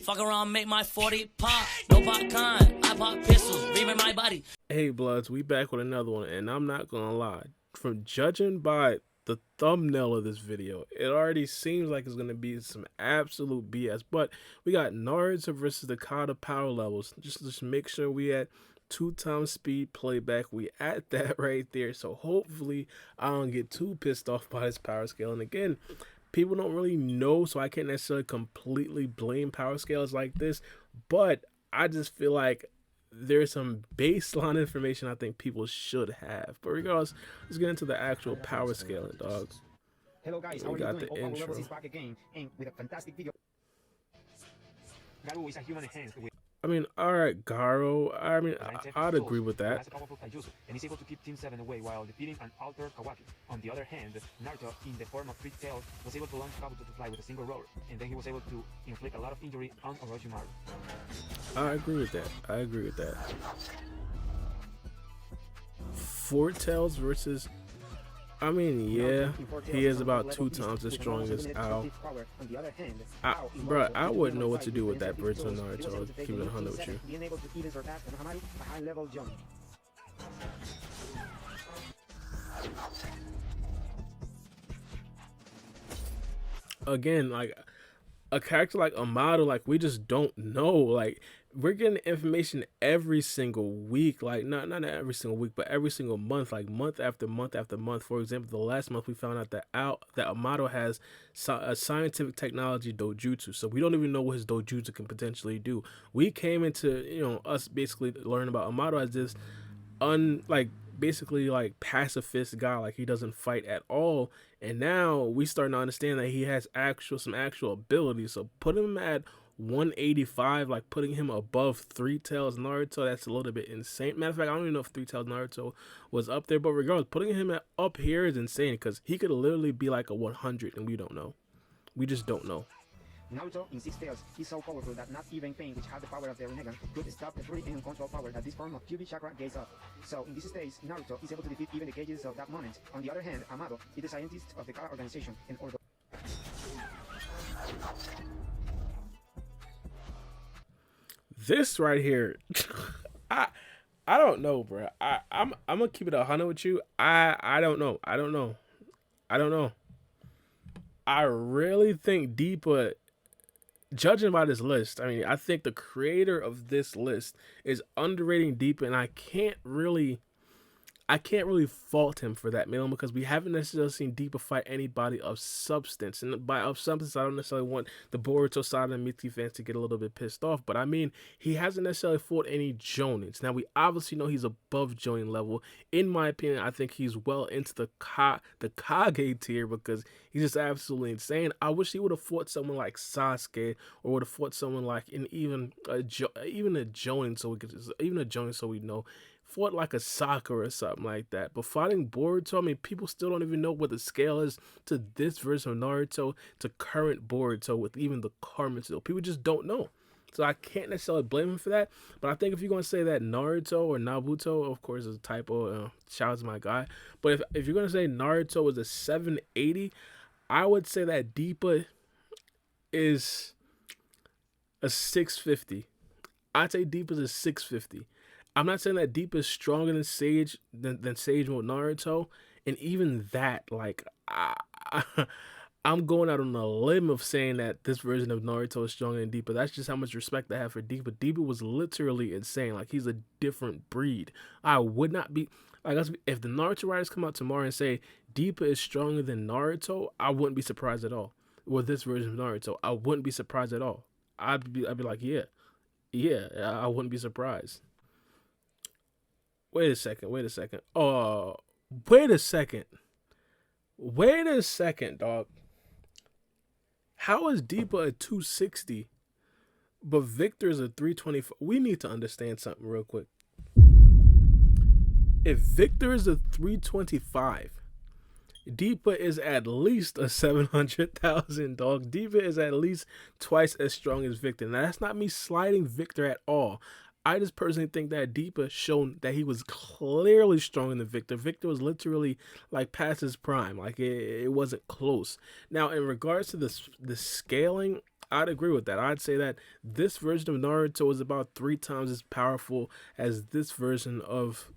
Fuck around, make my 40 pop. No pop con. I pop pistols. Reaming my body. Hey, Bloods, we back with another one, and I'm not gonna lie. From judging by the thumbnail of this video, it already seems like it's gonna be some absolute BS. But we got Naruto versus the Kata power levels. Just make sure we at 2x speed playback. We at that right there. So hopefully I don't get too pissed off by this power scale. And again, people don't really know, so I can't necessarily completely blame power scales like this. But I just feel like there's some baseline information I think people should have. But regardless, let's get into the actual power scaling, dog. Hello guys, We got the intro. is back again and with a fantastic video. Garu is a human enhanced with I mean, alright, Garo. I mean, I'd agree with that. and is able to keep Team 7 away while defeating an altered Kawaki. On the other hand, Naruto, in the form of three tails, was able to launch Kabuto to fly with a single roar, and then he was able to inflict a lot of injury on Orochimaru. I agree with that. I agree with that. Four tails versus... I mean, yeah, he is about 2 times as strong as Ao. Bruh, I wouldn't know what to do with that versus Naruto. I'll keep it 100 with you. Again, like a character like Amado, like we just don't know. Like we're getting information every single week, like not every single week, but every single month, like month after month after month. For example, the last month we found out that Amado has a scientific technology dojutsu, so we don't even know what his dojutsu can potentially do. We came into us basically learning about Amado as this basically pacifist guy, like he doesn't fight at all, and now we starting to understand that he has some actual abilities. So put him at 185, like putting him above Three Tails Naruto, that's a little bit insane. Matter of fact, I don't even know if Three Tails Naruto was up there, but regardless, putting him up here is insane because he could literally be like a 100 and we don't know. We just don't know. Naruto, in 6 tails, is so powerful that not even Pain, which had the power of the Rinnegan, could stop the fully uncontrolled power that this form of Kyuubi chakra gave up. So, in this stage, Naruto is able to defeat even the cages of that moment. On the other hand, Amado is the scientist of the Kara organization, and although this right here, I don't know, bro. I'm gonna keep it 100 with you. I don't know. I don't know. I really think Deepa, judging by this list, I mean, I think the creator of this list is underrating Deepa, and I can't really fault him for that, man, because we haven't necessarily seen Deepa fight anybody of substance. And by of substance, I don't necessarily want the Boruto side and Mitsuki fans to get a little bit pissed off, but I mean, he hasn't necessarily fought any Jonins. Now, we obviously know he's above Jonin level. In my opinion, I think he's well into the Kage tier because he's just absolutely insane. I wish he would have fought someone like Sasuke, or would have fought someone like even a Jonin, so we know. Fought like a Sakura or something like that. But fighting Boruto, I mean, people still don't even know what the scale is to this version of Naruto to current Boruto with even the karma still. People just don't know. So I can't necessarily blame him for that. But I think if you're going to say that Naruto or Nabuto, of course, is a typo. Shout out to my guy. But if you're going to say Naruto is a 780, I would say that Deepa is a 650. I'd say Deepa is a 650. I'm not saying that Deepa is stronger than Sage than Sage with Naruto, and even that, like, I'm going out on a limb of saying that this version of Naruto is stronger than Deepa. That's just how much respect I have for Deepa. Deepa was literally insane. Like, he's a different breed. I would not be, like, if the Naruto writers come out tomorrow and say Deepa is stronger than Naruto, I wouldn't be surprised at all. With this version of Naruto, I wouldn't be surprised at all. I'd be like, yeah, I wouldn't be surprised. Wait a second. Oh, wait a second, dog. How is Deepa a 260, but Victor is a 325? We need to understand something real quick. If Victor is a 325, Deepa is at least a 700,000, dog. Deepa is at least twice as strong as Victor. Now, that's not me sliding Victor at all. I just personally think that Deepa shown that he was clearly stronger than Victor. Victor was literally like past his prime. Like it wasn't close. Now, in regards to the scaling, I'd agree with that. I'd say that this version of Naruto is about 3 times as powerful as this version of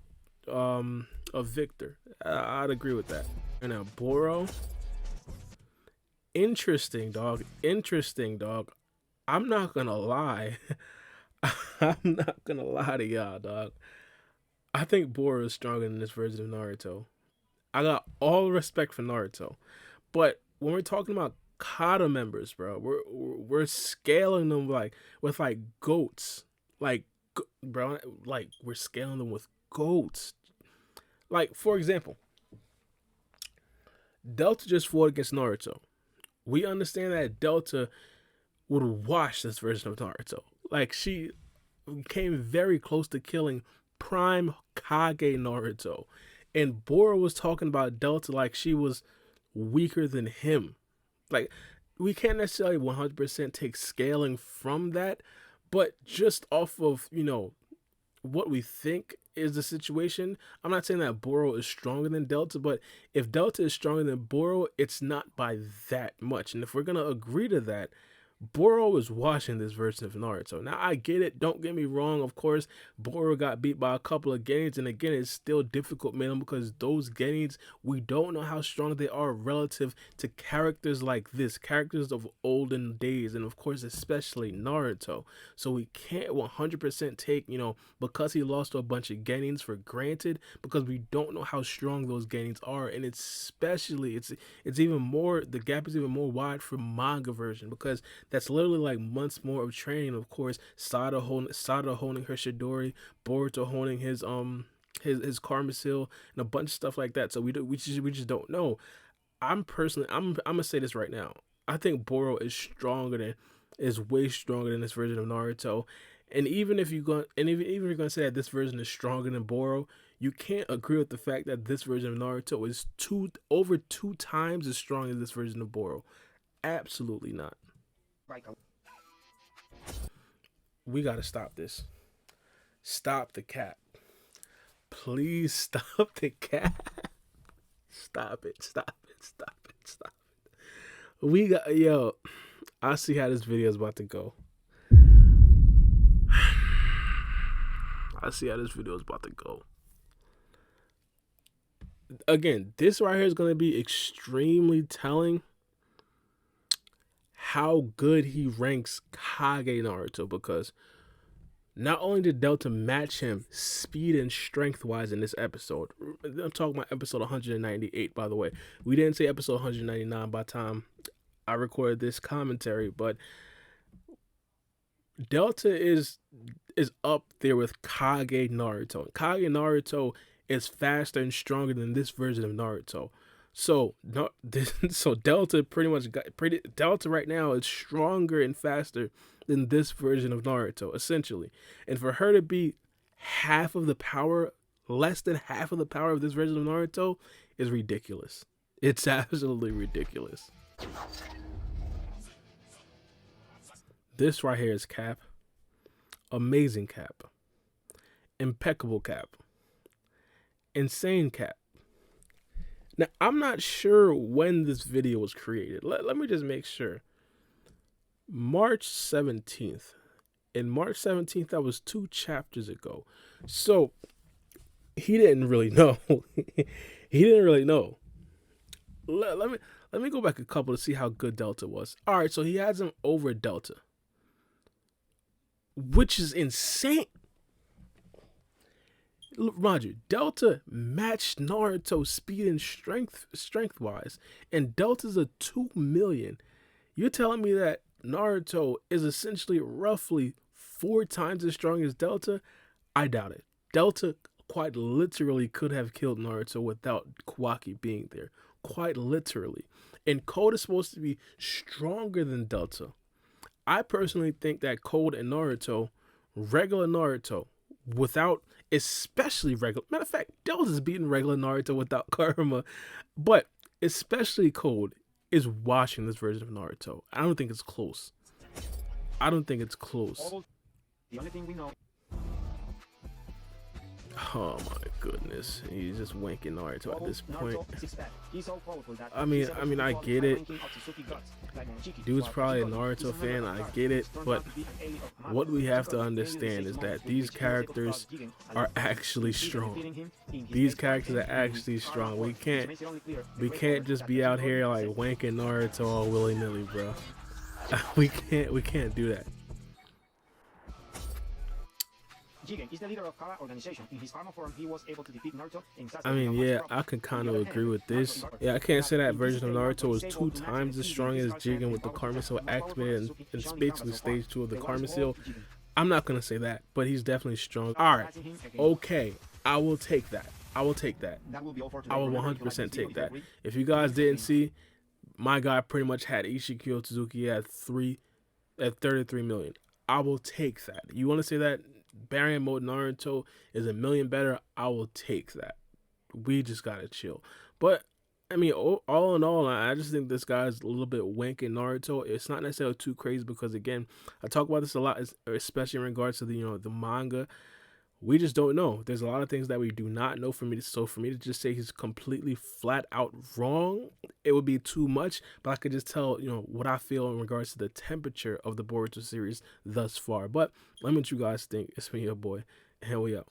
Victor. I'd agree with that. And now Boro, interesting dog. Interesting dog. I'm not gonna lie. I'm not gonna lie to y'all, dog. I think Boro is stronger than this version of Naruto. I got all respect for Naruto, but when we're talking about Kata members, bro, we're scaling them like with like goats, like bro, like we're scaling them with goats. Like for example, Delta just fought against Naruto. We understand that Delta would wash this version of Naruto. Like she came very close to killing Prime Kage Naruto. And Boro was talking about Delta like she was weaker than him. Like, we can't necessarily 100% take scaling from that, but just off of, what we think is the situation, I'm not saying that Boro is stronger than Delta, but if Delta is stronger than Boro, it's not by that much. And if we're going to agree to that, Boro is watching this version of Naruto. Now, I get it. Don't get me wrong. Of course, Boro got beat by a couple of Genins. And again, it's still difficult, man, because those Genins, we don't know how strong they are relative to characters like this, characters of olden days. And of course, especially Naruto. So we can't 100% take, because he lost to a bunch of Genins for granted, because we don't know how strong those Genins are. And especially, it's even more, the gap is even more wide for manga version, because that's literally like months more of training. Of course, Sada holding her Chidori, Boruto holding his Karma Seal, and a bunch of stuff like that. So we just don't know. I'm gonna say this right now. I think Boro is way stronger than this version of Naruto. And even if you're gonna say that this version is stronger than Boro, you can't agree with the fact that this version of Naruto is over 2 times as strong as this version of Boro. Absolutely not. We gotta stop this. Stop the cap. Please stop the cap. Stop it. I see how this video is about to go. Again, this right here is going to be extremely telling how good he ranks Kage Naruto, because not only did Delta match him speed and strength wise in this episode, I'm talking about episode 198, by the way. We didn't say episode 199 by the time I recorded this commentary, but Delta is up there with Kage Naruto. Kage Naruto is faster and stronger than this version of Naruto. So Delta Delta right now is stronger and faster than this version of Naruto, essentially. And for her to be less than half of the power of this version of Naruto is ridiculous. It's absolutely ridiculous. This right here is cap. Amazing cap. Impeccable cap. Insane cap. Now, I'm not sure when this video was created. Let me just make sure. March 17th. In March 17th, that was 2 chapters ago. So, he didn't really know. Let me go back a couple to see how good Delta was. All right, so he has him over Delta, which is insane. Roger, Delta matched Naruto speed and strength wise, and Delta's a 2 million. You're telling me that Naruto is essentially roughly 4 times as strong as Delta? I doubt it. Delta quite literally could have killed Naruto without Kawaki being there. Quite literally. And Code is supposed to be stronger than Delta. I personally think that Code and Naruto, regular Naruto, without especially regular, matter of fact, Delta's beating regular Naruto without Karma, but especially Code is watching this version of Naruto. I don't think it's close. The only thing we know. Oh my goodness, he's just wanking Naruto at this point. Naruto six-pack. He's so powerful that I mean, I get it. Dude's probably a Naruto fan, I get it, but what we have to understand is that these characters are actually strong. These characters are actually strong. We can't just be out here like wanking Naruto all willy-nilly, bro. we can't do that. Jigen is the leader of Kara organization. In his karma form, he was able to defeat Naruto in Sasuke. I mean, yeah, I can kind of agree with this. Yeah, I can't say that version of Naruto was 2 times as strong as Jigen with the Karma Seal activated and it's basically stage 2 of the Karma Seal. I'm not gonna say that, but he's definitely strong. Alright, okay, I will take that. I will take that. I will 100% take that. If you guys didn't see, my guy pretty much had Isshiki Otsutsuki at 33 million. I will take that. You want to say that Baryon Mode Naruto is a million better? I will take that. We just gotta chill. But I mean, all in all, I just think this guy's a little bit wanking Naruto. It's not necessarily too crazy because, again, I talk about this a lot, especially in regards to the manga. We just don't know. There's a lot of things that we do not know. So for me to just say he's completely flat out wrong, it would be too much. But I could just tell, what I feel in regards to the temperature of the Boruto series thus far. But let me know what you guys think. It's me, your boy, and here we go.